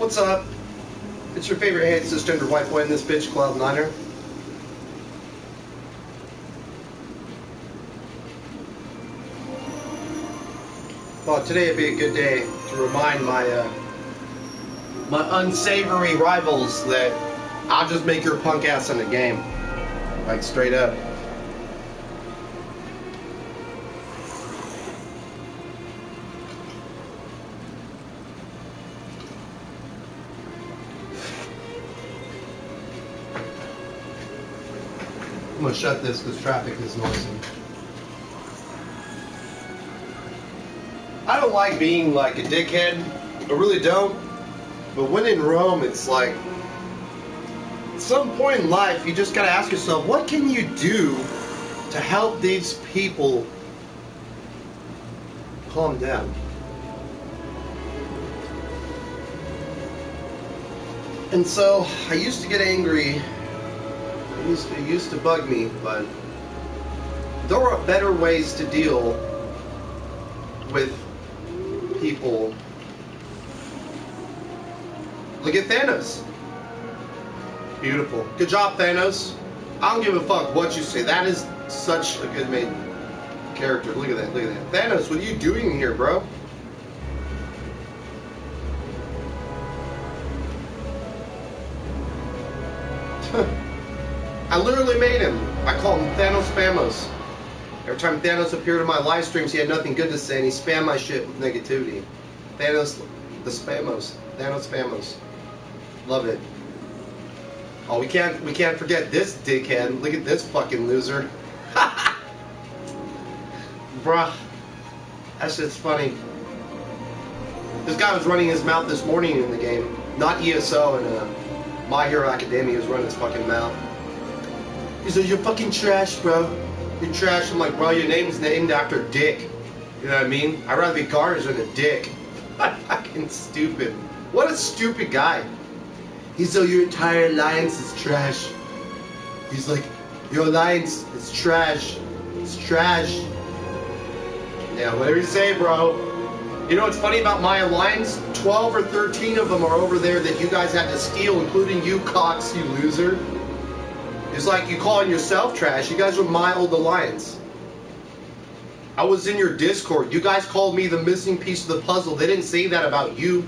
What's up? It's your favorite hey cisgender white boy in this bitch, Cloud9er. Thought today would be a good day to remind my unsavory rivals that I'll just make your punk ass in the game. Like, straight up. I'm gonna shut this because traffic is noisy. I don't like being like a dickhead. I really don't. But when in Rome, it's like, at some point in life, you just gotta ask yourself, what can you do to help these people calm down? And so, I used to get angry. It used to bug me, but there are better ways to deal with people. Look at Thanos. Beautiful. Good job, Thanos. I don't give a fuck what you say. That is such a good made character. Look at that. Look at that. Thanos, what are you doing here, bro? I literally made him. I call him Thanos Spamos. Every time Thanos appeared in my live streams, he had nothing good to say, and he spammed my shit with negativity. Thanos, the Spamos. Thanos Spamos. Love it. Oh, we can't forget this dickhead. Look at this fucking loser. Bruh. That shit's funny. This guy was running his mouth this morning in the game. Not ESO, and My Hero Academia was running his fucking mouth. He said, you're fucking trash, bro. You're trash. I'm like, bro, your name's named after Dick. You know what I mean? I'd rather be garbage than a dick. Fucking stupid. What a stupid guy. He's like, your entire alliance is trash. He's like, your alliance is trash. It's trash. Yeah, whatever you say, bro. You know what's funny about my alliance? 12 or 13 of them are over there that you guys had to steal, including you, Cox, you loser. It's like you calling yourself trash. You guys were my old alliance. I was in your Discord. You guys called me the missing piece of the puzzle. They didn't say that about you,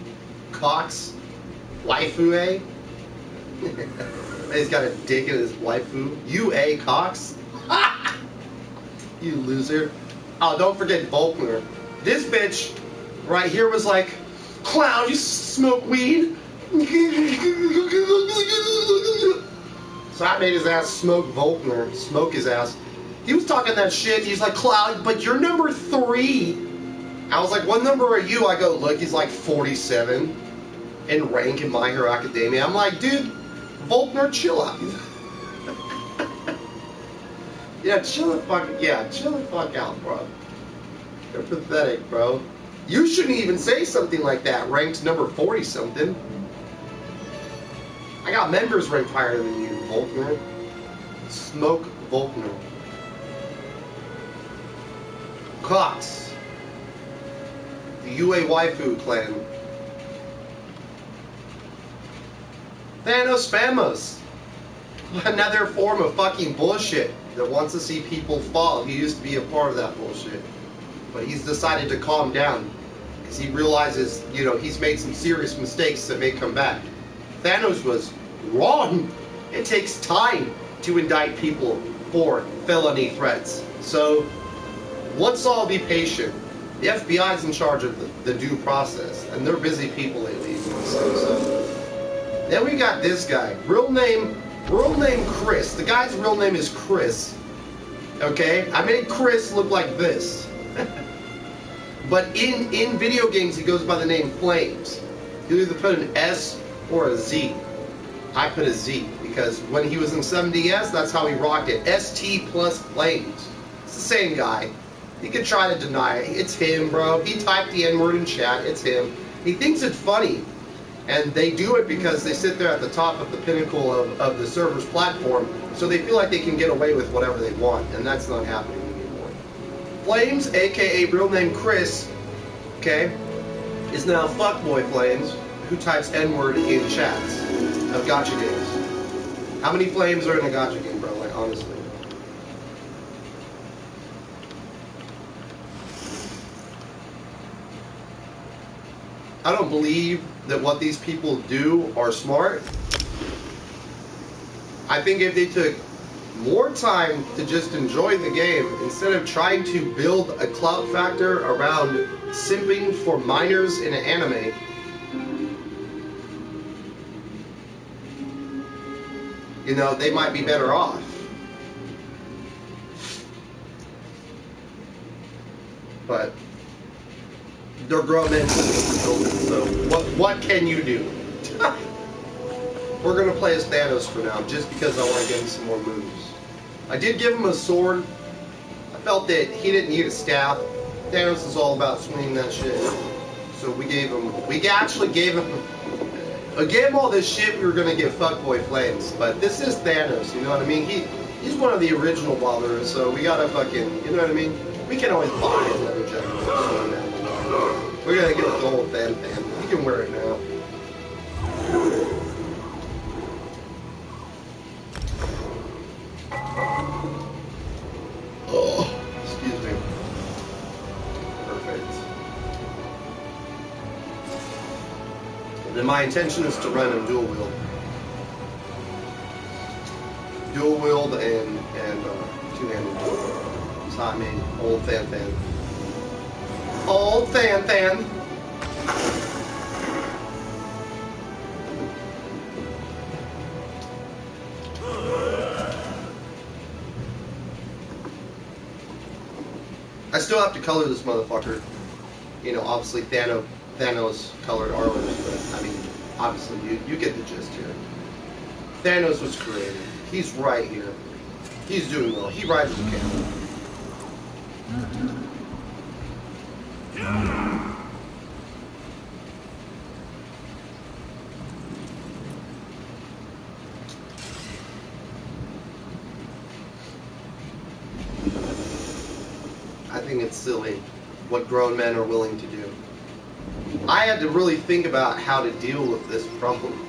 Cox. Waifu, eh? He's got a dick in his waifu. You, eh, Cox? You loser. Oh, don't forget Volkner. This bitch right here was like, clown, you smoke weed? So I made his ass smoke Volkner, smoke his ass. He was talking that shit. He's like, Cloud, but you're number 3. I was like, what number are you? I go, look, he's like 47 in rank in My Hero Academia. I'm like, dude, Volkner, chill out. Yeah, chill the fuck out, bro. You're pathetic, bro. You shouldn't even say something like that. Ranked number 40 something. I got members ranked higher than you, Volkner. Smoke Volkner. Cox. The UA Waifu clan. Thanos Spamos. Another form of fucking bullshit that wants to see people fall. He used to be a part of that bullshit. But he's decided to calm down. Because he realizes, you know, he's made some serious mistakes that may come back. Thanos was wrong. It takes time to indict people for felony threats. So let's all be patient. The FBI is in charge of the due process, and they're busy people lately. So. Then we got this guy. Real name Chris. The guy's real name is Chris. Okay? I made Chris look like this. But in video games, he goes by the name Flames. You either put an S or a Z. I put a Z because when he was in 7DS, that's how he rocked it. ST plus Flames. It's the same guy. You can try to deny it. It's him, bro. He typed the N-word in chat. It's him. He thinks it's funny. And they do it because they sit there at the top of the pinnacle of the server's platform, so they feel like they can get away with whatever they want, and that's not happening anymore. Flames, aka real name Chris, okay, is now Fuckboy Flames, who types N-word in chats of gacha games. How many flames are in a gacha game, bro? Like, honestly. I don't believe that what these people do are smart. I think if they took more time to just enjoy the game instead of trying to build a clout factor around simping for minors in an anime, you know, they might be better off. But they're grown men, so what can you do? We're gonna play as Thanos for now, just because I want to get him some more moves. I did give him a sword. I felt that he didn't need a staff. Thanos is all about swinging that shit. So we actually gave him all this shit. We were gonna give fuckboy flames, but this is Thanos. You know what I mean? He's one of the original botherers, so we gotta fucking, you know what I mean? We can always buy another jacket. We're gonna get the gold fan. You can wear it now. Oh, excuse me. Perfect. And then my intention is to run him dual wield. Dual wield and two-handed. So I mean, old fan. Old fan. I still have to color this motherfucker. You know, obviously Thanos colored armor, but I mean, obviously you get the gist here. Thanos was created. He's right here. He's doing well. He rides the camera. I think it's silly what grown men are willing to do. I had to really think about how to deal with this problem.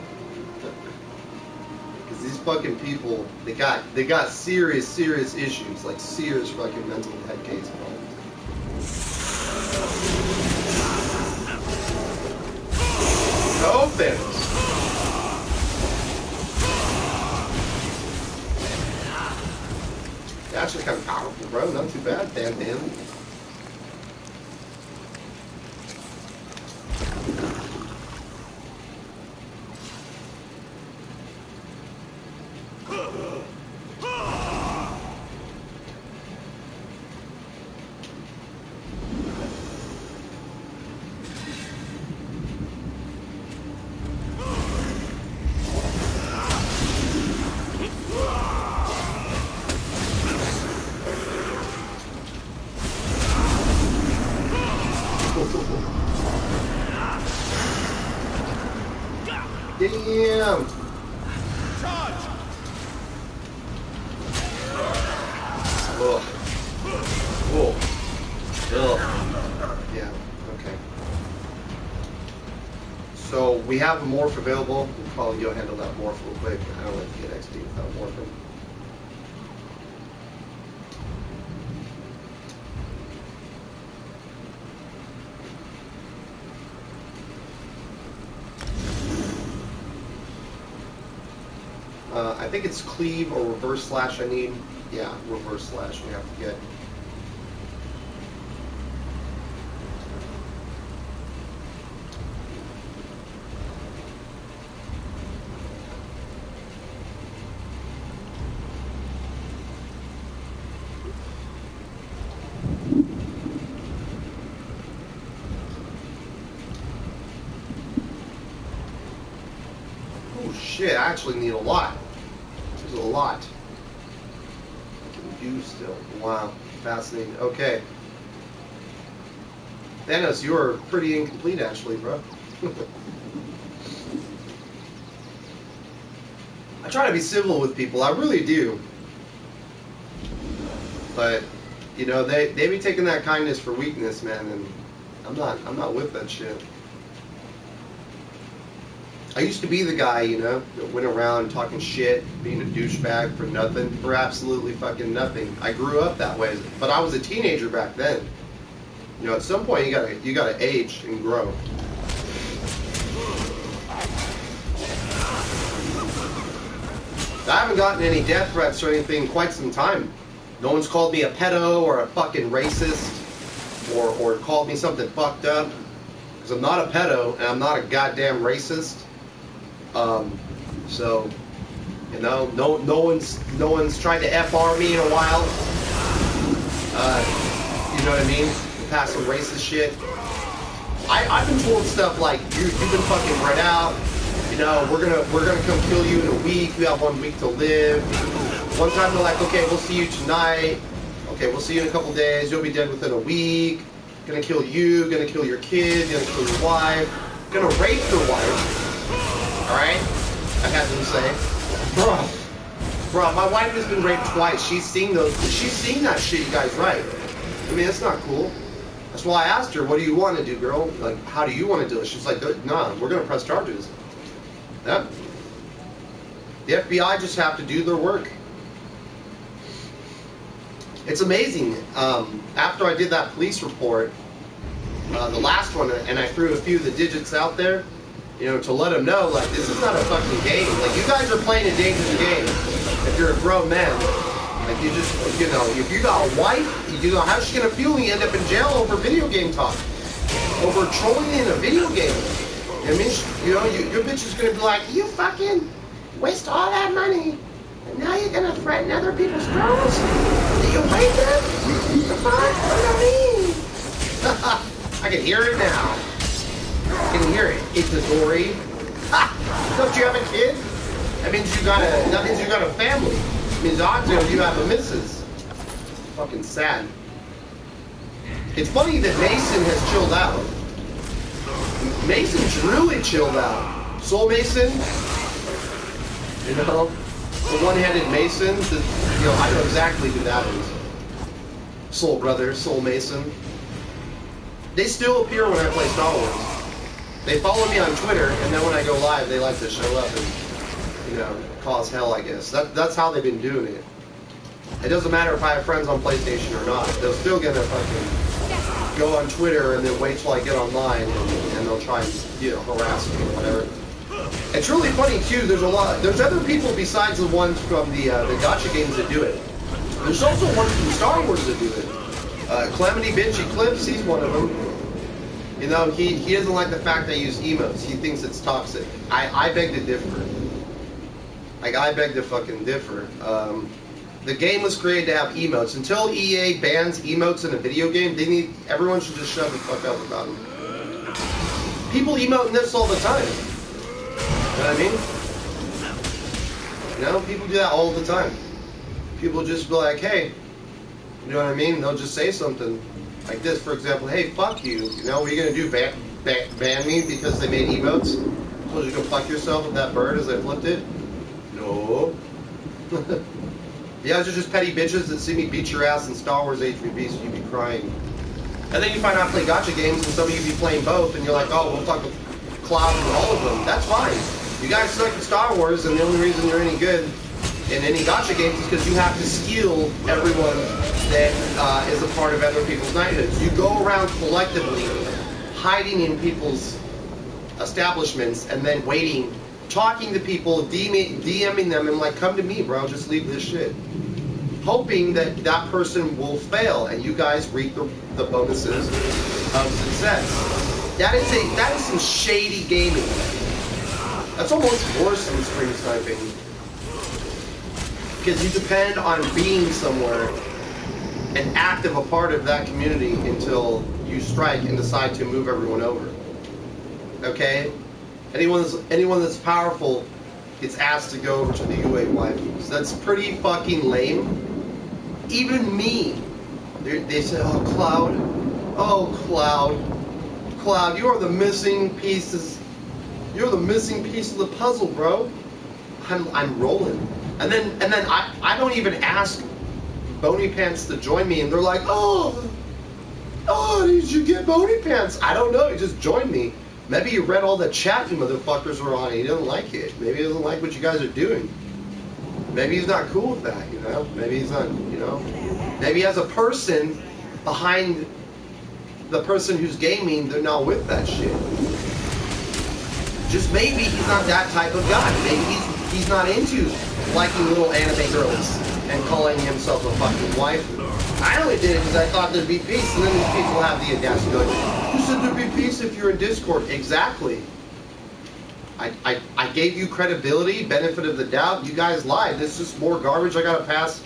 Because these fucking people, they got serious issues, like serious fucking mental head case problems. Oh, Thanos. Actually kind of powerful, bro. Not too bad, damn him. Damn! Charge! Ugh. Whoa. Ugh. Yeah, okay. So we have a morph available. We'll probably go handle that morph real quick. I don't like to get XP without morphing. I think it's cleave or reverse slash I need. Yeah, reverse slash we have to get. Oh shit, I actually need a lot. There's a lot I can do still. Wow, fascinating. Okay. Thanos, you are pretty incomplete actually, bro. I try to be civil with people, I really do. But, you know, they be taking that kindness for weakness, man, and I'm not with that shit. I used to be the guy, you know, that went around talking shit, being a douchebag for nothing, for absolutely fucking nothing. I grew up that way, but I was a teenager back then. You know, at some point you gotta age and grow. I haven't gotten any death threats or anything in quite some time. No one's called me a pedo or a fucking racist or called me something fucked up. Because I'm not a pedo and I'm not a goddamn racist. So, you know, no one's tried to FR me in a while. You know what I mean? Pass some racist shit. I've been told stuff like you've been fucking right out. You know, we're gonna come kill you in a week. We have 1 week to live. One time they're like, okay, we'll see you tonight. Okay, we'll see you in a couple days. You'll be dead within a week. Gonna kill you. Gonna kill your kid. Gonna kill your wife. Gonna rape your wife. Alright? I had them say. Bro, my wife has been raped twice. She's seen that shit you guys write. I mean, it's not cool. That's why I asked her, what do you want to do, girl? Like, how do you want to do it? She's like, nah, we're gonna press charges. Yep. The FBI just have to do their work. It's amazing. After I did that police report, the last one, and I threw a few of the digits out there, you know, to let them know, like, this is not a fucking game. Like, you guys are playing a dangerous game. If you're a grown man, like, you just, you know, if you got a wife, you know, how's she gonna feel when you end up in jail over video game talk, over trolling in a video game? I mean, you know, your bitch is gonna be like, you fucking waste all that money, and now you're gonna threaten other people's girls? Do you hate them? The fuck? What do you mean? I can hear it now. I can hear it. It's Itadori. Ha! Don't you have a kid? That means you got a family. It means odds are you have a missus. Fucking sad. It's funny that Mason has chilled out. Mason's really chilled out. Soul Mason, you know, the one-handed Mason, you know, I know exactly who that is. Soul Brother, Soul Mason. They still appear when I play Star Wars. They follow me on Twitter, and then when I go live, they like to show up and, you know, cause hell, I guess. That's how they've been doing it. It doesn't matter if I have friends on PlayStation or not. They're still gonna fucking go on Twitter and then wait till I get online and they'll try and, you know, harass me or whatever. It's really funny too. There's other people besides the ones from the gacha games that do it. There's also ones from Star Wars that do it. Calamity Bitch Eclipse, he's one of them. You know, he doesn't like the fact I use emotes. He thinks it's toxic. I beg to differ. Like, I beg to fucking differ. The game was created to have emotes. Until EA bans emotes in a video game, everyone should just shut the fuck up about them. People emote in this all the time. You know what I mean? You know, people do that all the time. People just be like, hey, you know what I mean? They'll just say something like this, for example, hey, fuck you. You know, what are you going to do, ban me because they made emotes? So you go fuck yourself with that bird as I flipped it? No. You guys are just petty bitches that see me beat your ass in Star Wars HVB, so you'd be crying. And then you find out I play gacha games, and some of you be playing both, and you're like, oh, we'll talk with Cloud and all of them. That's fine. You guys suck at Star Wars, and the only reason you're any good in any gacha games is because you have to steal everyone that is a part of other people's knighthoods. You go around collectively hiding in people's establishments and then waiting, talking to people, DMing them, and like, come to me, bro, just leave this shit. Hoping that that person will fail and you guys reap the bonuses of success. That is some shady gaming. That's almost worse than stream sniping. Because you depend on being somewhere, an active a part of that community until you strike and decide to move everyone over. Okay? Anyone that's powerful gets asked to go over to the UA wife. So that's pretty fucking lame. Even me. They say, oh, Cloud. Oh, Cloud, you are the missing pieces. You're the missing piece of the puzzle, bro. I'm rolling. And then I don't even ask Bony Pants to join me, and they're like, oh, did you get Bony Pants? I don't know, he just joined me. Maybe you read all the chat you motherfuckers were on and he doesn't like it. Maybe he doesn't like what you guys are doing. Maybe he's not cool with that, you know? Maybe he's not, you know? Maybe as a person behind the person who's gaming, they're not with that shit. Just maybe he's not that type of guy. Maybe he's not into liking little anime girls and calling himself a fucking wife. I only did it because I thought there'd be peace, and then these people have the audacity to go, you said there'd be peace if you're in Discord. Exactly. I gave you credibility, benefit of the doubt. You guys lied. This is more garbage. I gotta pass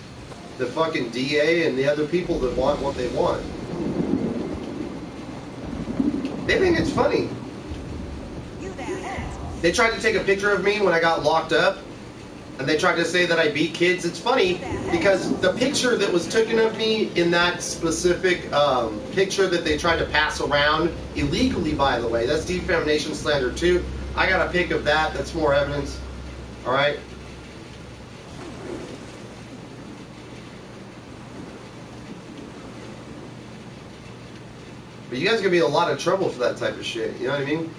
the fucking DA and the other people that want what they want. They think it's funny. They tried to take a picture of me when I got locked up, and they tried to say that I beat kids. It's funny because the picture that was taken of me in that specific picture that they tried to pass around illegally, by the way, that's defamation slander too. I got a pic of that. That's more evidence. All right. But you guys are gonna be in a lot of trouble for that type of shit. You know what I mean?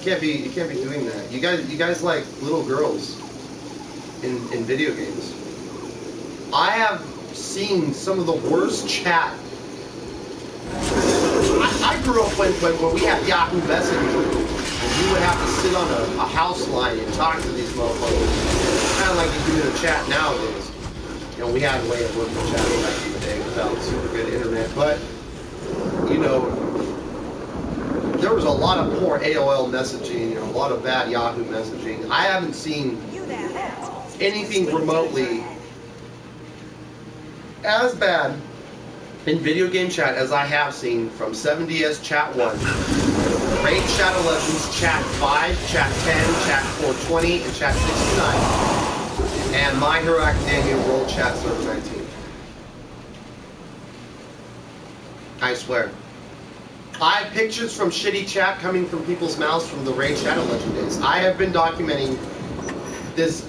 You can't be doing that. You guys like little girls in video games. I have seen some of the worst chat. I grew up when we had Yahoo Messenger, and you would have to sit on a house line and talk to these motherfuckers. Kind of like you do in a chat nowadays. You know, we had a way of working chat back in the day without super good internet, but you know, there was a lot of poor AOL messaging, you know, a lot of bad Yahoo messaging. I haven't seen anything remotely as bad in video game chat as I have seen from 7DS Chat 1, Raid Shadow Legends Chat 5, Chat 10, Chat 420, and Chat 69, and My Hero Academia World Chat Server 19. I swear. I have pictures from shitty chat coming from people's mouths from the Raid Shadow Legend days. I have been documenting this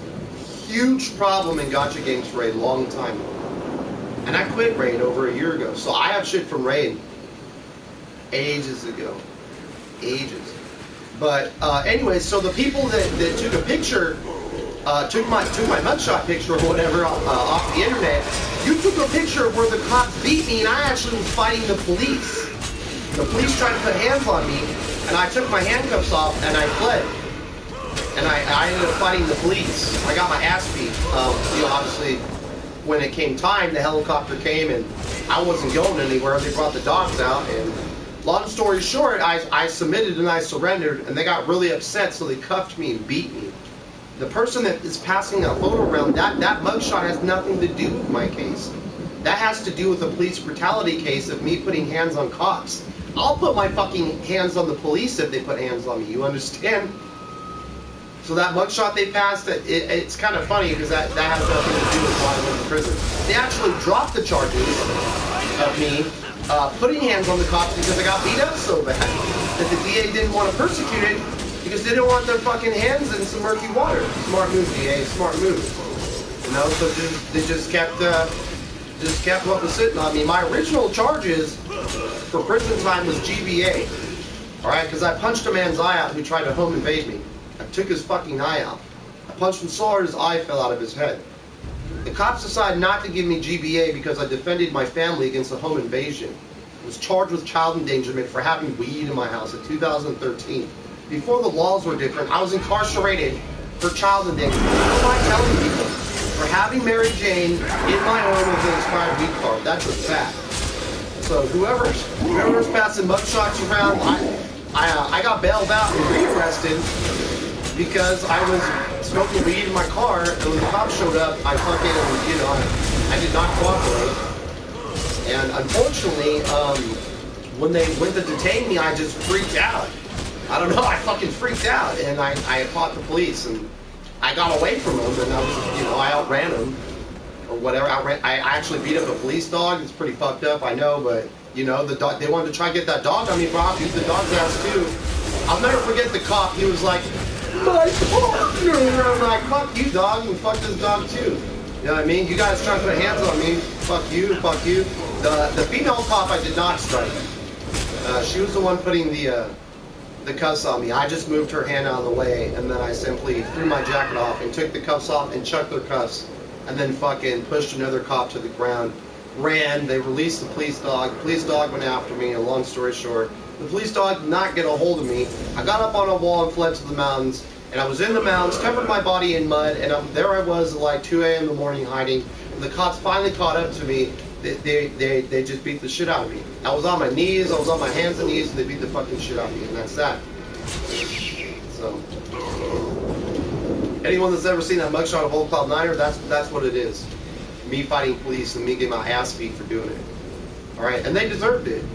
huge problem in gacha games for a long time. And I quit Raid over a year ago. So I have shit from Raid ages ago. Ages. But anyway, so the people that took a picture, took my mugshot picture or whatever off the internet, you took a picture where the cops beat me and I actually was fighting the police. The police tried to put hands on me, and I took my handcuffs off, and I fled. And I ended up fighting the police. I got my ass beat. You know, obviously, when it came time, the helicopter came, and I wasn't going anywhere. They brought the dogs out, and long story short, I submitted and I surrendered, and they got really upset, so they cuffed me and beat me. The person that is passing that photo around, that mugshot has nothing to do with my case. That has to do with a police brutality case of me putting hands on cops. I'll put my fucking hands on the police if they put hands on me, you understand? So that mugshot they passed, it's kind of funny because that has nothing to do with why I went to prison. They actually dropped the charges of me putting hands on the cops because I got beat up so bad that the DA didn't want to persecute it because they didn't want their fucking hands in some murky water. Smart move, DA, smart move. You know, so they just kept what was sitting on me. My original charges for prison time was GBA. Alright, because I punched a man's eye out who tried to home invade me. I took his fucking eye out. I punched him so hard his eye fell out of his head. The cops decided not to give me GBA because I defended my family against a home invasion. I was charged with child endangerment for having weed in my house in 2013. Before the laws were different, I was incarcerated for child endangerment. What am I telling people? For having Mary Jane in my home with an expired weed card. That's a fact. So whoever's passing mugshots around, I got bailed out and rearrested because I was smoking weed in my car, and when the cops showed up, I fucking, you know, I did not cooperate. And unfortunately, when they went to detain me, I just freaked out. I don't know, I fucking freaked out, and I fought the police, and I got away from them, and I was, you know, I outran them, or whatever. I actually beat up a police dog. It's pretty fucked up, I know, but, you know, the dog, they wanted to try to get that dog on me, bro. I beat the dog's ass, too. I'll never forget the cop. He was like, my partner! And I'm like, fuck you, dog, and fuck this dog, too. You know what I mean? You guys trying to put hands on me. Fuck you, fuck you. The female cop I did not strike. She was the one putting the cuffs on me. I just moved her hand out of the way, and then I simply threw my jacket off and took the cuffs off and chucked their cuffs, and then fucking pushed another cop to the ground. Ran. They released the police dog. The police dog went after me. And long story short, the police dog did not get a hold of me. I got up on a wall and fled to the mountains. And I was in the mountains, covered my body in mud, and there I was at like 2 a.m. in the morning hiding. And the cops finally caught up to me. They just beat the shit out of me. I was on my knees, I was on my hands and knees, and they beat the fucking shit out of me, and that's that. So, anyone that's ever seen that mugshot of Old Cloud Niner, that's what it is. Me fighting police and me getting my ass beat for doing it. All right, and they deserved it.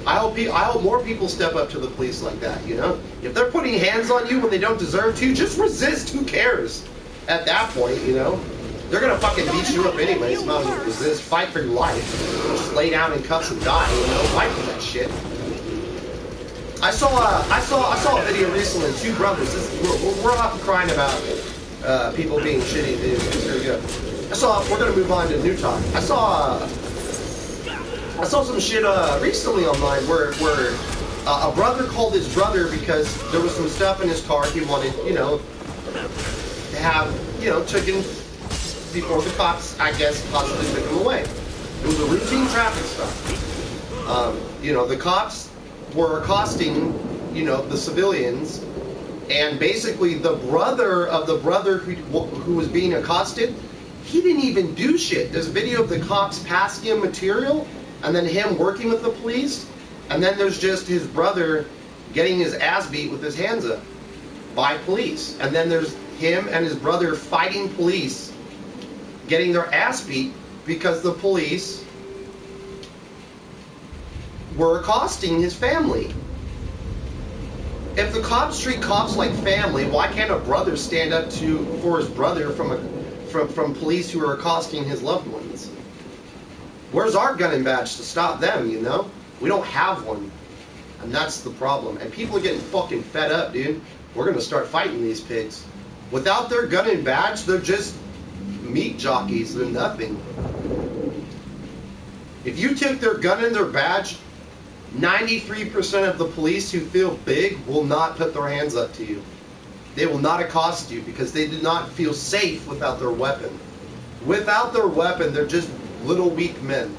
I hope more people step up to the police like that. You know, if they're putting hands on you when they don't deserve to, just resist. Who cares? At that point, you know. They're gonna fucking beat you up anyways. Might as well resist. Fight for your life. Just lay down in cuffs and die. You know, fight for that shit. I saw a video recently. Two brothers. We're not crying about people being shitty. Here we go. We're gonna move on to new talk. I saw some shit recently online where a brother called his brother because there was some stuff in his car he wanted, you know, to have, you know, taken before the cops, I guess, possibly took him away. It was a routine traffic stop. You know, the cops were accosting, you know, the civilians, and basically the brother of the brother who was being accosted, he didn't even do shit. There's a video of the cops passing him material, and then him working with the police, and then there's just his brother getting his ass beat with his hands up by police. And then there's him and his brother fighting police, getting their ass beat because the police were accosting his family. If the cops treat cops like family, why can't a brother stand up for his brother from police who are accosting his loved ones? Where's our gun and badge to stop them, you know? We don't have one. And that's the problem. And people are getting fucking fed up, dude. We're going to start fighting these pigs. Without their gun and badge, they're just meat jockeys. They're nothing. If you took their gun and their badge, 93% of the police who feel big will not put their hands up to you. They will not accost you because they do not feel safe without their weapon. Without their weapon, they're just little weak men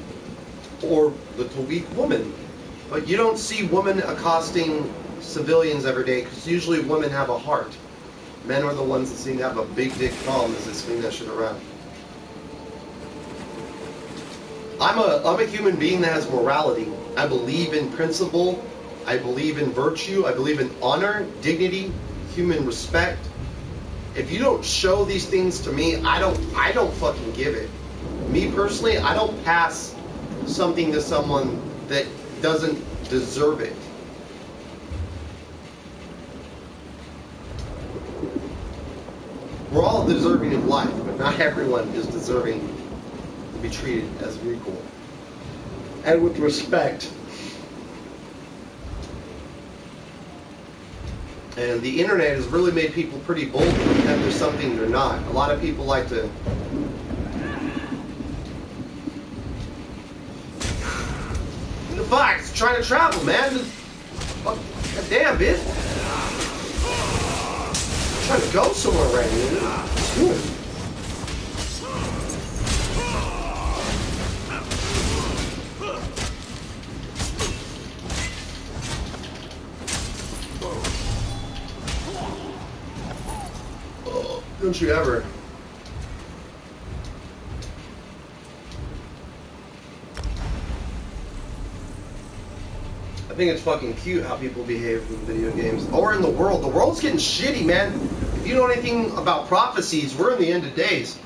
or little weak women. But you don't see women accosting civilians every day because usually women have a heart. Men are the ones that seem to have a big dick problem as they swing that shit around. I'm a human being that has morality. I believe in principle. I believe in virtue. I believe in honor, dignity, human respect. If you don't show these things to me, I don't fucking give it. Me personally, I don't pass something to someone that doesn't deserve it. We're all deserving of life, but not everyone is deserving to be treated as equal and with respect. And the internet has really made people pretty bold to pretend there's something they're not. A lot of people like to the faqs trying to travel, man. God damn, bitch. I'm trying to go somewhere right now. Don't you ever. I think it's fucking cute how people behave in video games. Or in the world. The world's getting shitty, man. If you know anything about prophecies, we're in the end of days.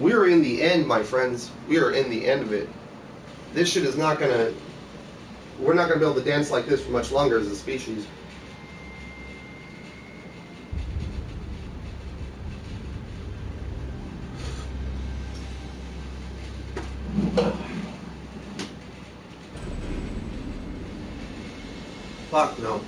We're in the end, my friends. We are in the end of it. This shit is not gonna... We're not gonna be able to dance like this for much longer as a species. Fuck no.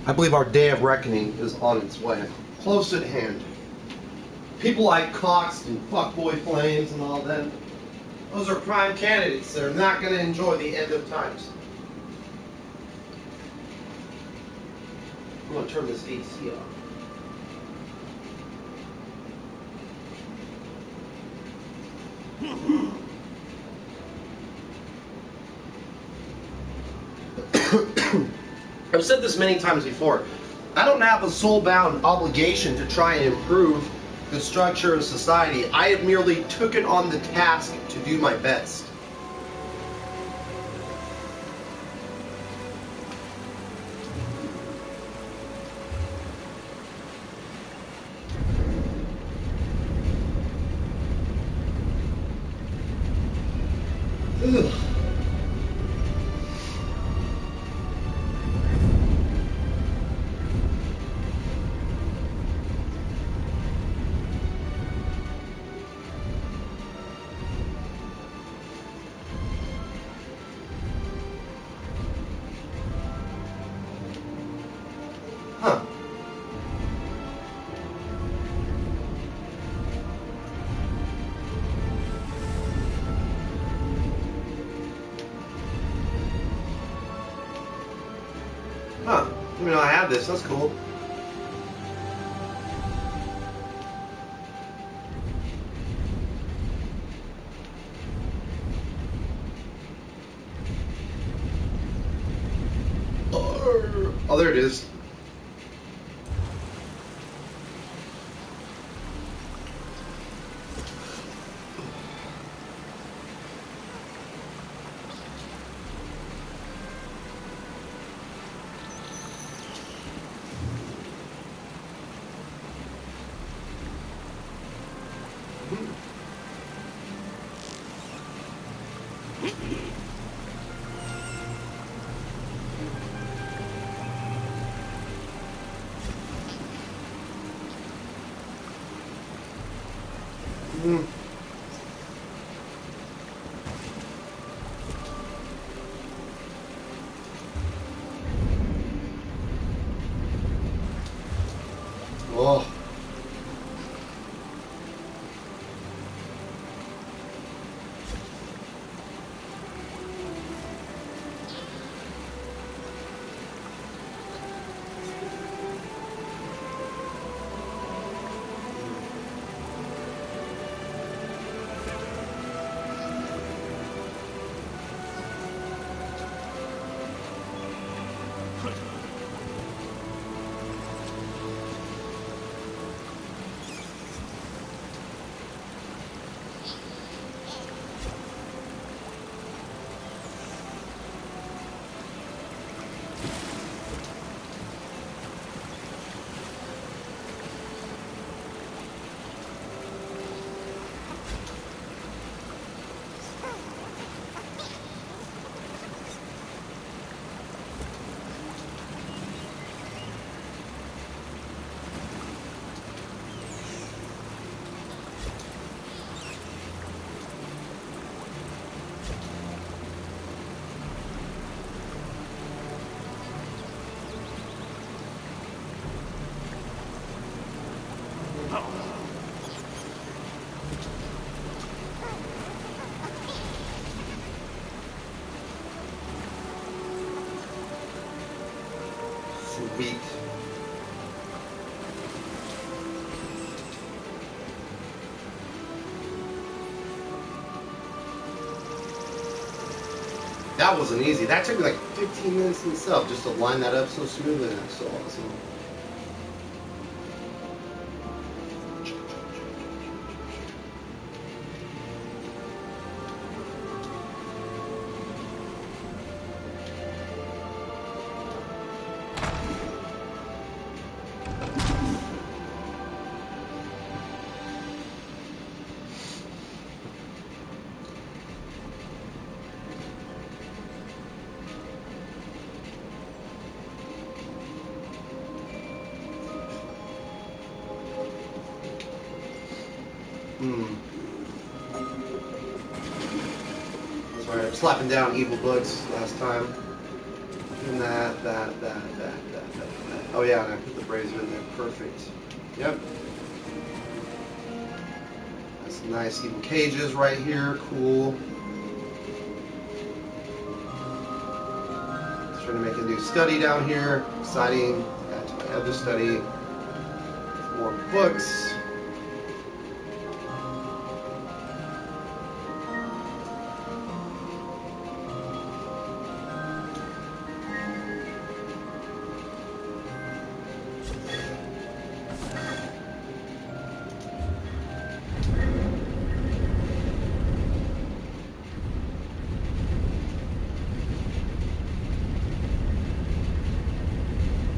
I believe our day of reckoning is on its way. Close at hand. People like Cox and Fuckboy Flames and all that. Those are prime candidates. They're not going to enjoy the end of times. I'm going to turn this AC off. I've said this many times before. I don't have a soul-bound obligation to try and improve the structure of society. I have merely taken on the task to do my best. Ugh. Huh. Huh. You know, I have this. That's cool. Oh, there it is. Mm. Oh. Sweet. That wasn't easy. That took me like 15 minutes in itself just to line that up so smoothly. That's so awesome. That's right, I'm slapping down evil books last time. And that. Oh yeah, and I put the brazen in there. Perfect. Yep. That's Some nice even cages right here. Cool. Just trying to make a new study down here. Exciting. Add to my other study. More books.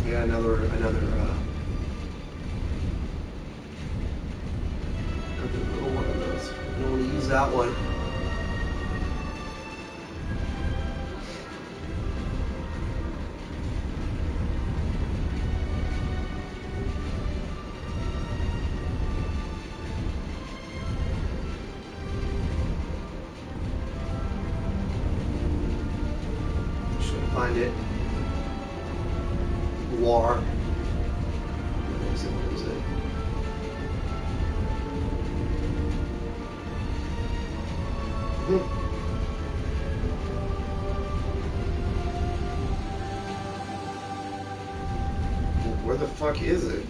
Yeah, another little one of those. I don't want to use that one. Should find it. War. Where is it? Where is it? Where the fuck is it?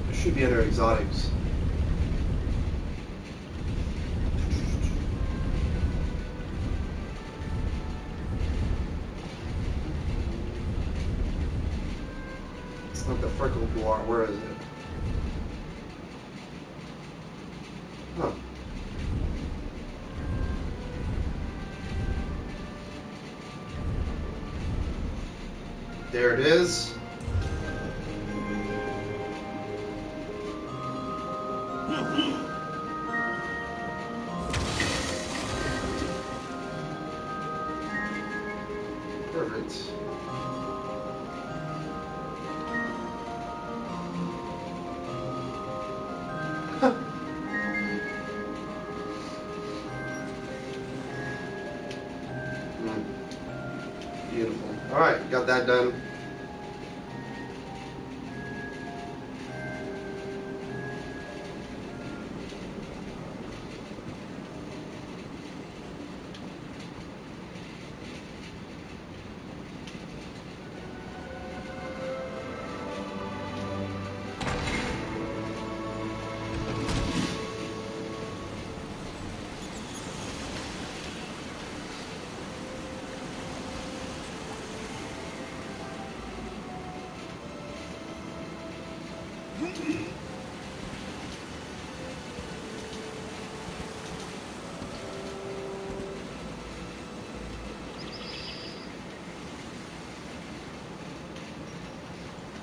It should be under exotics. It's not the freckled noir. Where is it? Huh. There it is. Perfect. Beautiful. All right, got that done.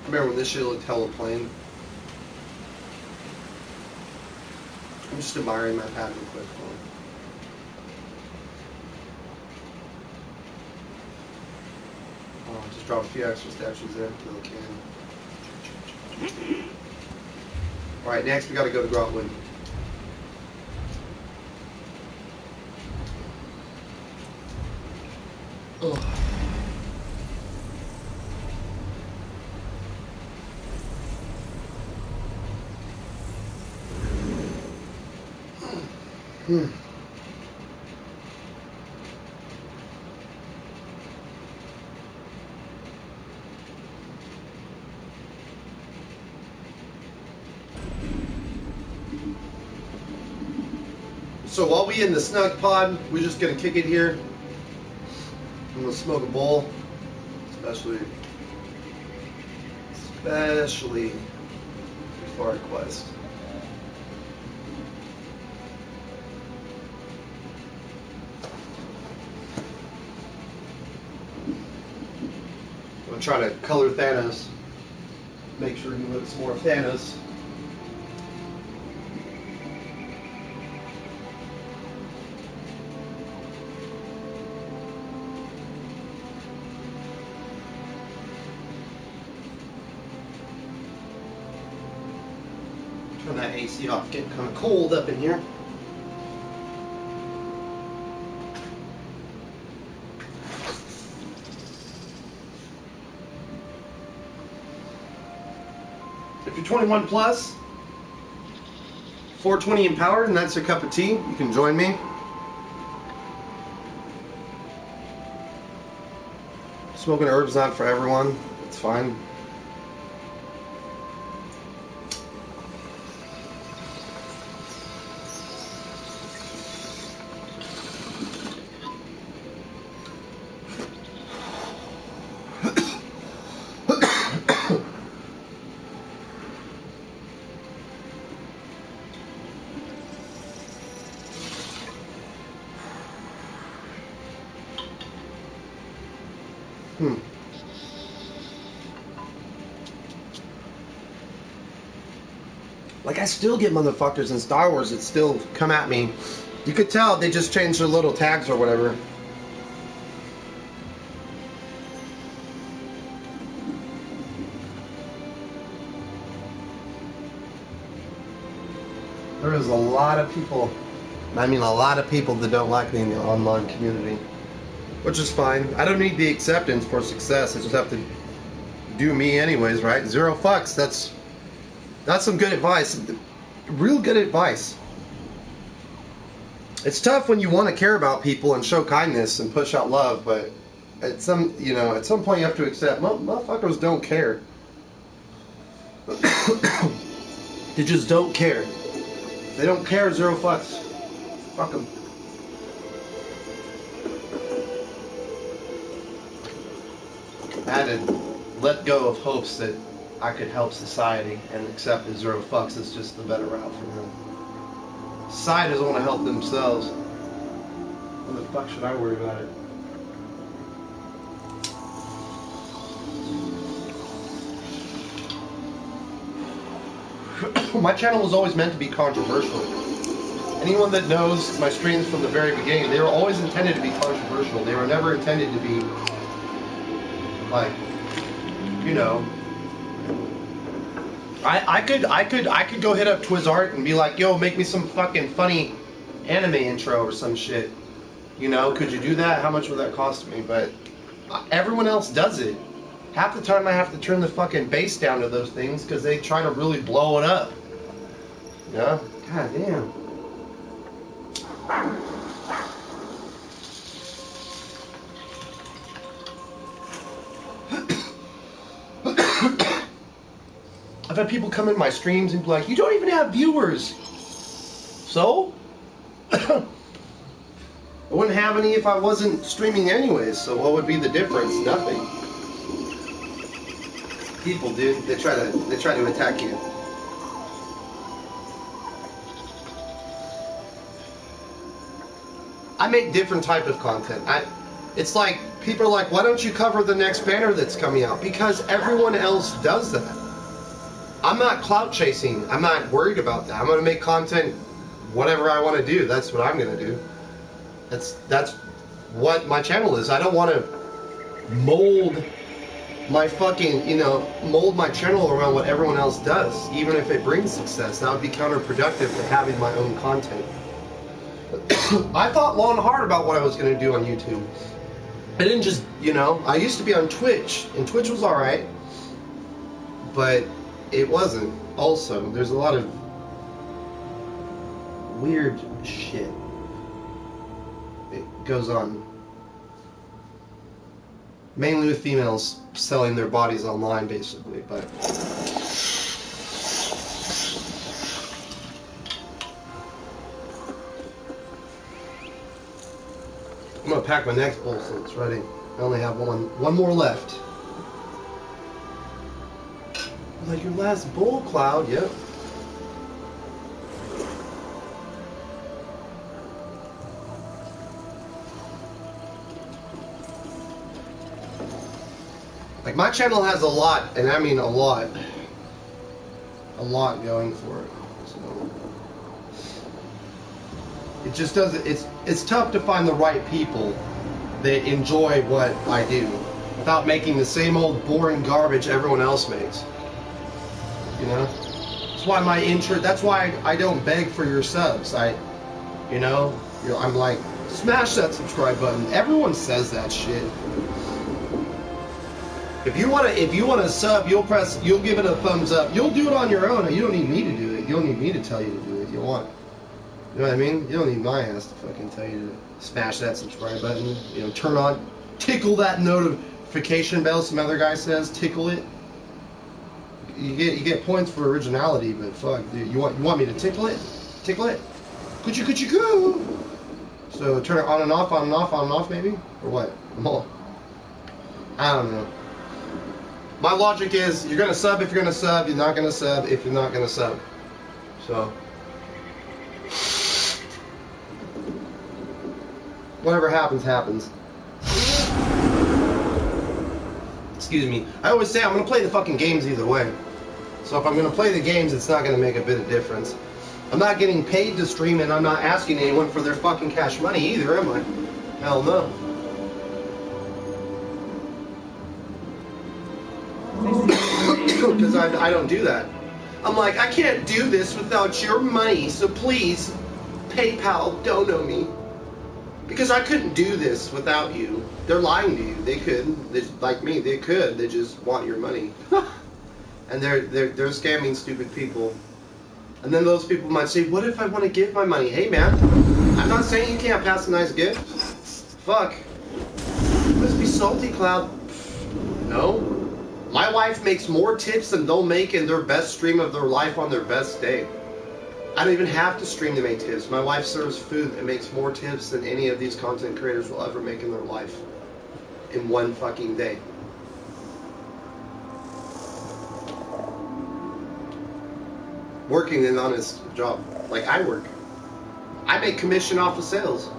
Remember when this shit looked hella plain? I'm just admiring my pad real quick. Oh, just drop a few extra statues there. Little can. Alright, next we gotta go to Grotwood. Oh. So while we in the snug pod, we're just gonna kick it here. I'm gonna smoke a bowl, especially before our quest. I'm trying to color Thanos, make sure he looks more Thanos. Turn that AC off, getting kind of cold up in here. If you're 21 plus, 420 empowered, and that's your cup of tea, you can join me. Smoking herbs not for everyone. It's fine. Like, I still get motherfuckers in Star Wars that still come at me. You could tell they just changed their little tags or whatever. There is a lot of people, I mean a lot of people that don't like me in the online community. Which is fine. I don't need the acceptance for success. I just have to do me anyways, right? Zero fucks. That's some good advice. Real good advice. It's tough when you want to care about people and show kindness and push out love, but at some point you have to accept motherfuckers don't care. They just don't care. They don't care. Zero fucks. Fuck them. I had to let go of hopes that I could help society and accept that zero fucks is just the better route for them. Society doesn't want to help themselves. What the fuck should I worry about it? My channel was always meant to be controversial. Anyone that knows my streams from the very beginning, they were always intended to be controversial. They were never intended to be like, you know, I could go hit up Twizzart and be like, yo, make me some fucking funny anime intro or some shit. You know, could you do that? How much would that cost me? But everyone else does it. Half the time I have to turn the fucking bass down to those things because they try to really blow it up. Yeah? God damn. I've had people come in my streams and be like, you don't even have viewers. So? I wouldn't have any if I wasn't streaming anyways, so what would be the difference? Nothing. People, dude, they try to attack you. I make different type of content. It's like, people are like, why don't you cover the next banner that's coming out? Because everyone else does that. I'm not clout chasing. I'm not worried about that. I'm going to make content whatever I want to do. That's what I'm going to do. That's what my channel is. I don't want to mold my fucking, mold my channel around what everyone else does. Even if it brings success, that would be counterproductive to having my own content. I thought long and hard about what I was going to do on YouTube. I didn't just, I used to be on Twitch, and Twitch was alright. But it wasn't. Also, there's a lot of weird shit that goes on. Mainly with females selling their bodies online, basically, but I'm gonna pack my next bowl so it's ready. I only have one more left. Like your last bowl, Cloud, yep. Like, my channel has a lot, and I mean a lot going for it. So it just doesn't, it's tough to find the right people that enjoy what I do without making the same old boring garbage everyone else makes. That's why that's why I don't beg for your subs. I'm like, smash that subscribe button. Everyone says that shit. If you wanna sub, you'll give it a thumbs up. You'll do it on your own. You don't need me to do it. You don't need me to tell you to do it. You want. You know what I mean? You don't need my ass to fucking tell you to smash that subscribe button. You know, turn on, tickle that notification bell. Some other guy says, tickle it. You get points for originality, but fuck, dude, you want me to tickle it? Tickle it? Coochie coo. So turn it on and off, maybe, or what? I don't know. My logic is, you're gonna sub if you're gonna sub. You're not gonna sub if you're not gonna sub. So. Whatever happens, happens. Excuse me. I always say I'm going to play the fucking games either way. So if I'm going to play the games, it's not going to make a bit of difference. I'm not getting paid to stream, and I'm not asking anyone for their fucking cash money either, am I? Hell no. Because I don't do that. I'm like, I can't do this without your money, so please, PayPal, dono me. Because I couldn't do this without you. They're lying to you. They could. Like me, they could. They just want your money. And they're scamming stupid people. And then those people might say, what if I want to give my money? Hey man, I'm not saying you can't pass a nice gift. Fuck. Let's be salty, Cloud. No. My wife makes more tips than they'll make in their best stream of their life on their best day. I don't even have to stream to make tips. My wife serves food and makes more tips than any of these content creators will ever make in their life in one fucking day. Working an honest job, like I work. I make commission off of sales.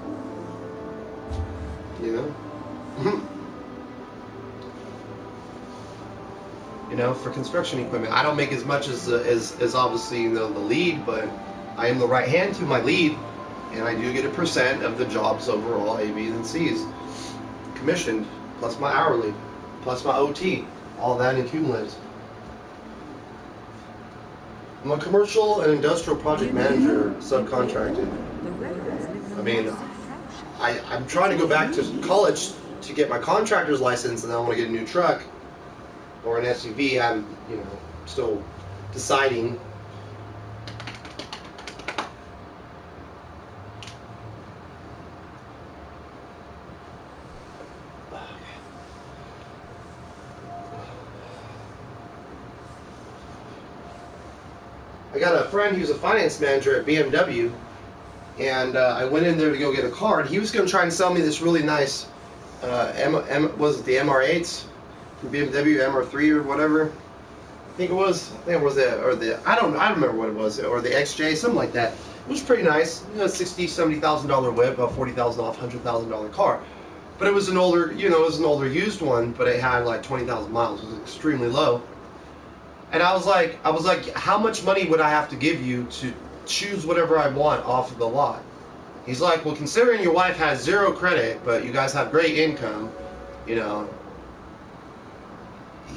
You know? You know, for construction equipment. I don't make as much as obviously, you know, the lead, but I am the right hand to my lead, and I do get a % of the jobs overall, A, B's, and C's. Commissioned, plus my hourly, plus my OT, all that in cumulatives. I'm a commercial and industrial project manager, subcontracted. I mean, I'm trying to go back to college to get my contractor's license, and I want to get a new truck or an SUV. I'm, you know, still deciding. I got a friend who's a finance manager at BMW, and I went in there to go get a car, and he was going to try and sell me this really nice, was it the MR8s from BMW, MR3 or whatever? I think it was I don't remember what it was, or the XJ, something like that. It was pretty nice, you know, $60,000, $70,000 whip, about $40,000 off, $100,000 car. But it was an older, you know, it was an older used one, but it had like 20,000 miles. It was extremely low. And I was like, how much money would I have to give you to choose whatever I want off of the lot? He's like, well, considering your wife has 0 credit, but you guys have great income, you know.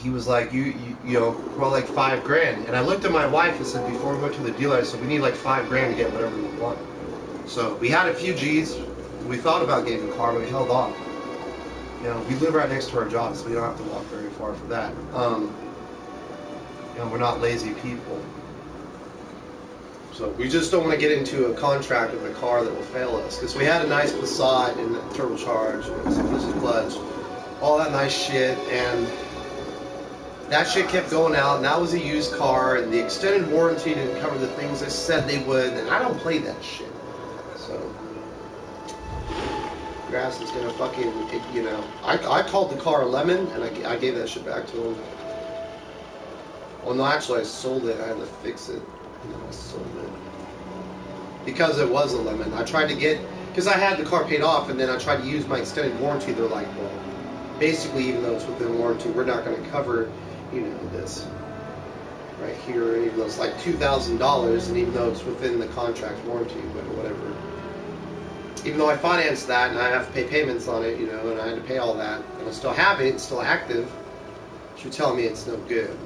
He was like, you know, well, like $5,000. And I looked at my wife and said, before we went to the dealer, I said, we need like $5,000 to get whatever we want. So we had a few G's. We thought about getting a car, but we held off. You know, we live right next to our job, so we don't have to walk very far for that. You know, we're not lazy people. So we just don't want to get into a contract with a car that will fail us. Because we had a nice Passat and a turbocharged, and clutch, all that nice shit, and that shit kept going out, and that was a used car, and the extended warranty didn't cover the things they said they would, and I don't play that shit. So, grass is gonna fucking, you know, I called the car a lemon, and I gave that shit back to him. Well, no, actually, I sold it. I had to fix it. And then I sold it. Because it was a lemon. I tried to get, because I had the car paid off, and then I tried to use my extended warranty. They're like, well, basically, even though it's within warranty, we're not going to cover, you know, this right here, even though it's like $2,000, and even though it's within the contract warranty, but whatever. Even though I financed that, and I have to pay payments on it, you know, and I had to pay all that, and I still have it, it's still active, you're telling me it's no good.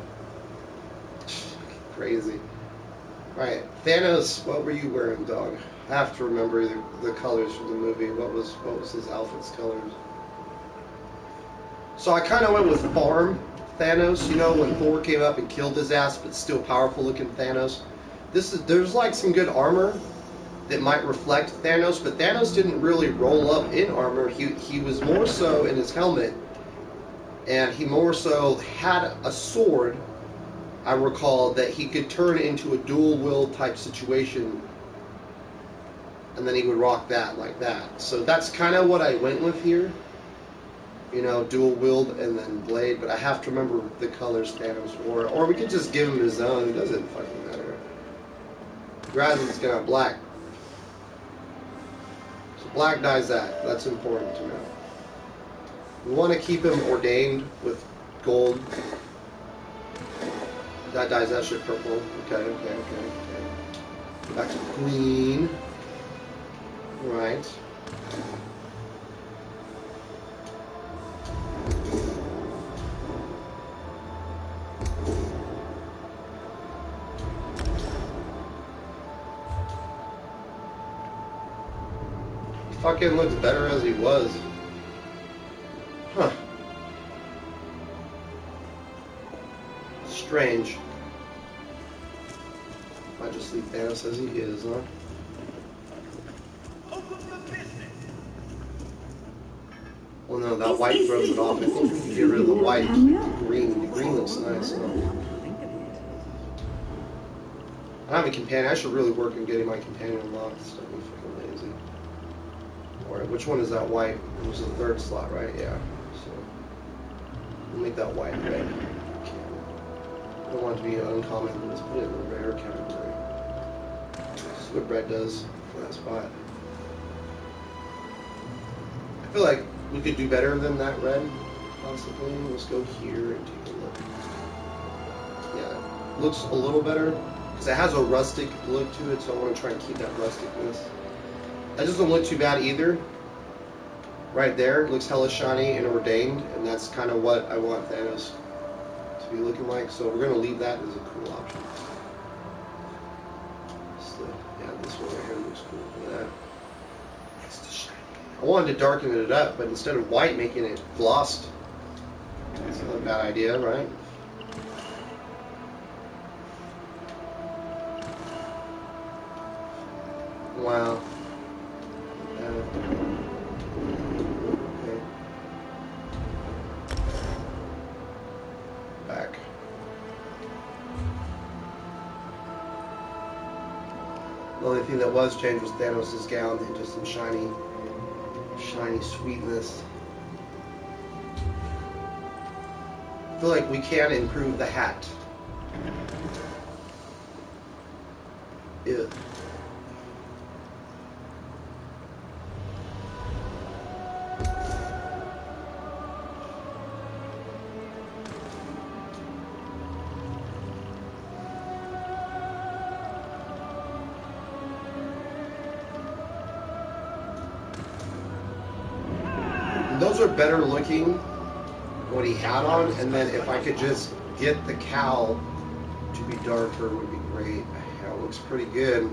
Crazy. Right, Thanos, what were you wearing, dog? I have to remember the colors from the movie. What was his outfit's colors? So I kind of went with farm Thanos. You know, when Thor came up and killed his ass, but still powerful looking Thanos. There's like some good armor that might reflect Thanos, but Thanos didn't really roll up in armor. He was more so in his helmet, and he more so had a sword. I recall that he could turn into a dual wield type situation, and then he would rock that like that. So that's kind of what I went with here. You know, dual wield and then blade, but I have to remember the colors Thanos wore. Or we could just give him his own. It doesn't fucking matter. Rather than it's gonna have black. So black dyes that. That's important to know. We want to keep him ordained with gold. That dyes that shit purple. Okay. Back to green. Right. He fucking looks better as he was. Huh. Strange. Might just leave Thanos as he is, huh? Well, no, that white throws it off. I think we can get rid of the white. The green. The green looks nice, huh? I don't have a companion. I should really work on getting my companion unlocked. It's not fucking lazy. Alright, which one is that white? It was the third slot, right? Yeah. So, we'll make that white red. I don't want it to be uncommon. Let's put it in the rare category. This is what red does for that spot. I feel like we could do better than that red, possibly. Let's go here and take a look. Yeah, it looks a little better because it has a rustic look to it, so I want to try and keep that rusticness. That doesn't look too bad either. Right there, it looks hella shiny and ordained, and that's kind of what I want Thanos to be looking like. So we're gonna leave that as a cool option. So, yeah, this one right here looks cool for that. It's the shiny. I wanted to darken it up, but instead of white, making it glossed. That's not a bad idea, right? Wow. Okay. Back. The only thing that was changed was Thanos' gown into some shiny sweetness. I feel like we can improve the hat. Ew. Those are better looking, what he had on, and then if I could just get the cowl to be darker would be great. Yeah, it looks pretty good.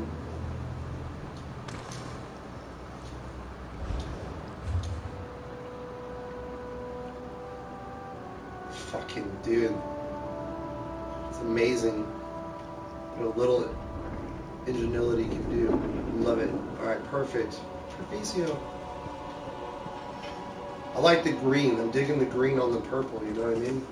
Fucking dude. It's amazing what a little ingenuity can do. Love it. Alright, perfect. Perfecio. I like the green. I'm digging the green on the purple, you know what I mean?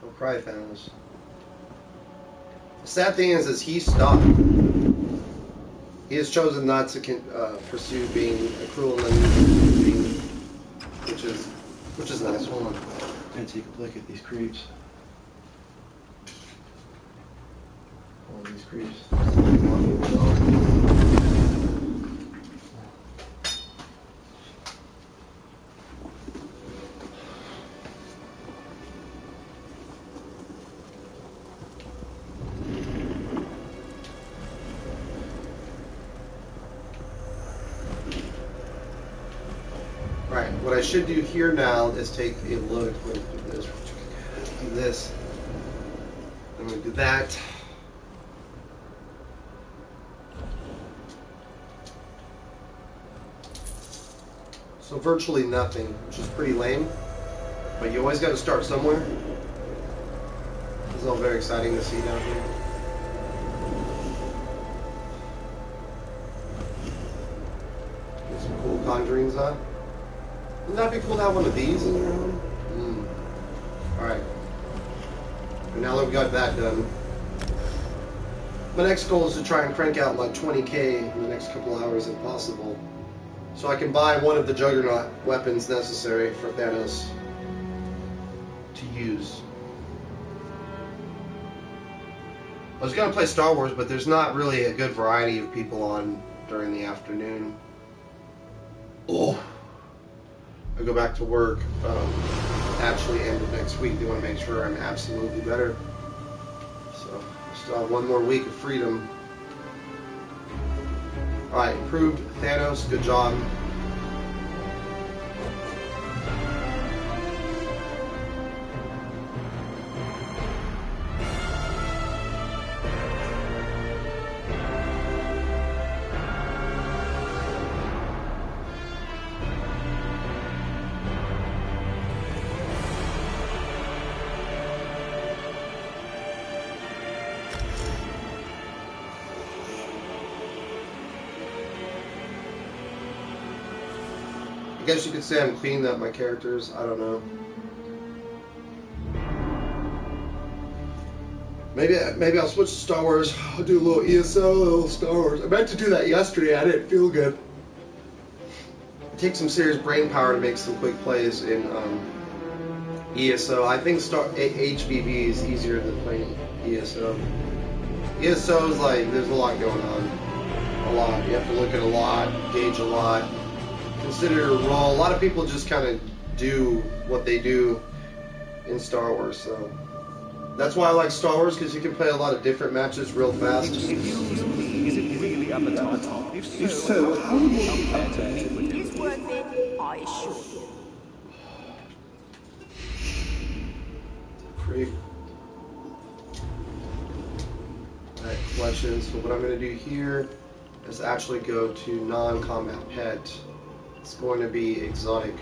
Don't cry, Thanos. The sad thing is he stopped. He has chosen not to pursue being a cruel and unusual being, which is nice. Hold on. I'm gonna take a look at these creeps. All these creeps. Alright, what I should do here now is take a look. Let's do this. I'm going to do that. So virtually nothing, which is pretty lame. But you always got to start somewhere. This is all very exciting to see down here. Get some cool conjurings on. Wouldn't that be cool to have one of these in your home? Alright. And now that we got that done, my next goal is to try and crank out like 20k in the next couple hours if possible. So I can buy one of the Juggernaut weapons necessary for Thanos to use. I was going to play Star Wars, but there's not really a good variety of people on during the afternoon. Oh, I go back to work actually end of next week. They want to make sure I'm absolutely better. So I still have one more week of freedom. Alright, improved Thanos, good job. I guess you could say I'm cleaning up my characters. I don't know. Maybe I'll switch to Star Wars. I'll do a little ESO, a little Star Wars. I meant to do that yesterday. I didn't feel good. It takes some serious brain power to make some quick plays in ESO. I think HBV is easier than playing ESO. ESO is like, there's a lot going on. A lot. You have to look at a lot, gauge a lot. Consider your role. A lot of people just kind of do what they do in Star Wars, so that's why I like Star Wars, because you can play a lot of different matches real fast. Is it really up at the top? If so, how will you compare to me? It's worth it, I assure you. Great. Alright, questions. So what I'm going to do here is actually go to non-combat pet. It's going to be exotic.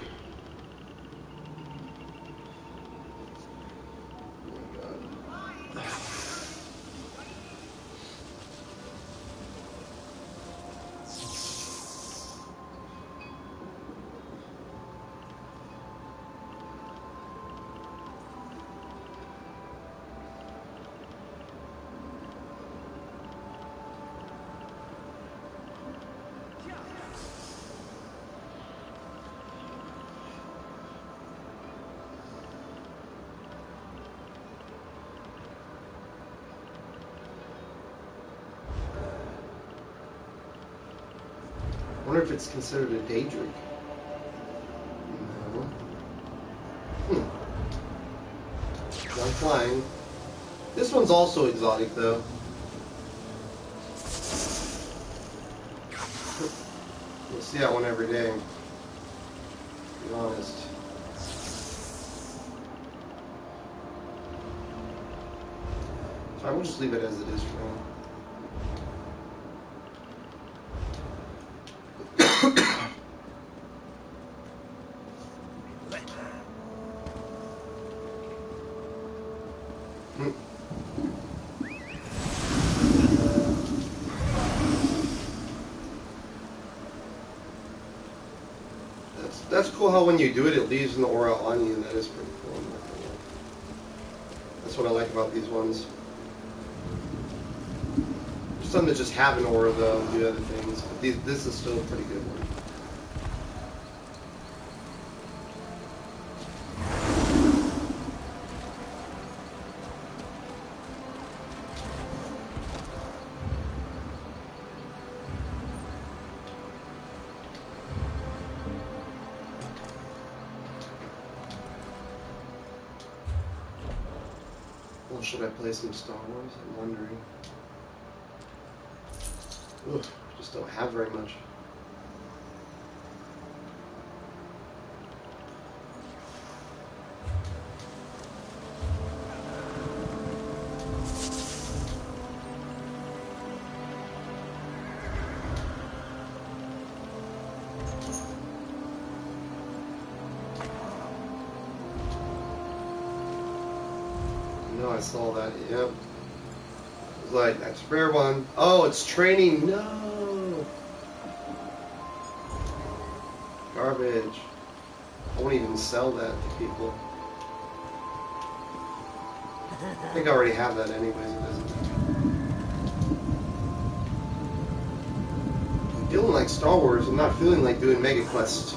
I wonder if it's considered a day drink. No. I'm flying. This one's also exotic, though. You'll see that one every day. To be honest. So I will just leave it as it is for now. That's cool how when you do it, it leaves an aura on you, and that is pretty cool. That's what I like about these ones. There's some that just have an aura, though, and do other things. But this is still a pretty good one. Well, should I play some Star Wars? I'm wondering. Ugh, just don't have very much. saw that. Yep. It's like, that's a rare one. Oh, it's training. No. Garbage. I won't even sell that to people. I think I already have that anyways. It doesn't matter. I'm feeling like Star Wars. I'm not feeling like doing Mega Quest.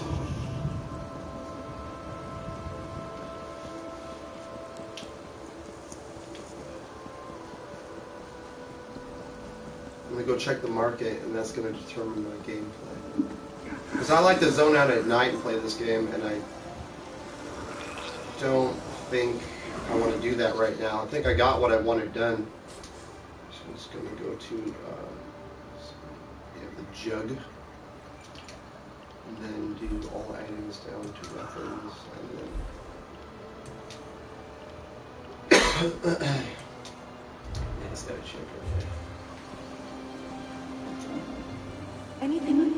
I'm gonna go check the market, and that's gonna determine my gameplay. Because I like to zone out at night and play this game, and I don't think I want to do that right now. I think I got what I wanted done. So I'm just gonna go to the jug, and then do all items down to weapons, and then yeah, just gotta check right there. Anything?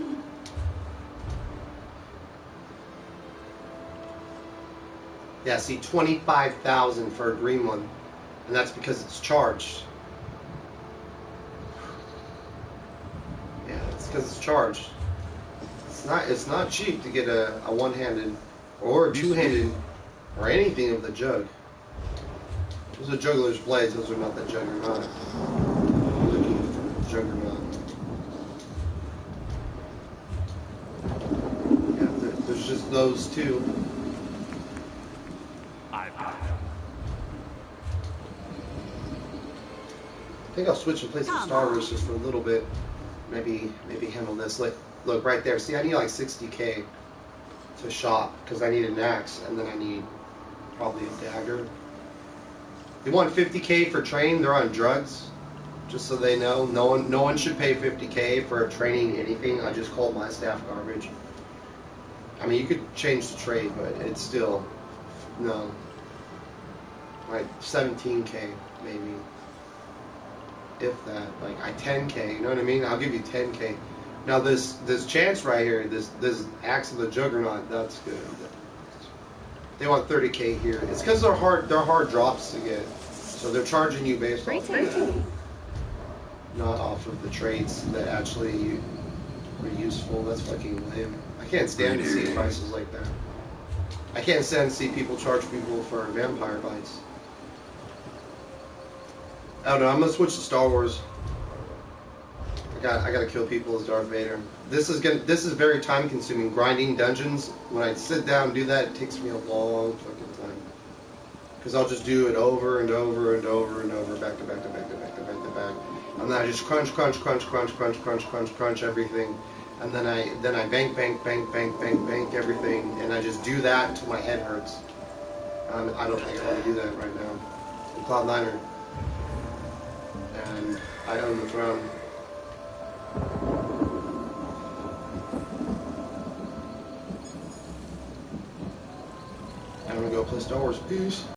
Yeah, see, 25,000 for a green one, and that's because it's charged. Yeah, it's because it's charged. It's not cheap to get a one-handed or a two-handed or anything of the jug. Those are juggler's blades. Those are not the juggernaut. I'm looking for juggernaut. Yeah, there's just those two. I think I'll switch and play some Star Wars just for a little bit. Maybe handle this. Look right there. See, I need like 60k to shop because I need an axe, and then I need probably a dagger. They want 50k for training. They're on drugs. Just so they know, no one should pay 50k for training anything. I just called my staff garbage. I mean, you could change the trade, but it's still no. Like 17k maybe, if that. Like 10k, you know what I mean? I'll give you 10k. Now this chance right here, this Axe of the Juggernaut, that's good. They want 30k here. It's because they're hard drops to get, so they're charging you based off of that, not off of the traits that actually are useful. That's fucking lame. I can't stand to see prices like that. I can't stand to see people charge people for vampire bites. I don't know. I'm gonna switch to Star Wars. I gotta kill people as Darth Vader. This is very time consuming. Grinding dungeons. When I sit down and do that, it takes me a long fucking time. Because I'll just do it over and over and over and over, back to back to back to back to back to back. And then I just crunch everything. And then I bank everything, and I just do that until my head hurts. I don't think I want to do that right now. I'm Cloud9er, and I own the throne. I'm gonna go play Star Wars. Peace.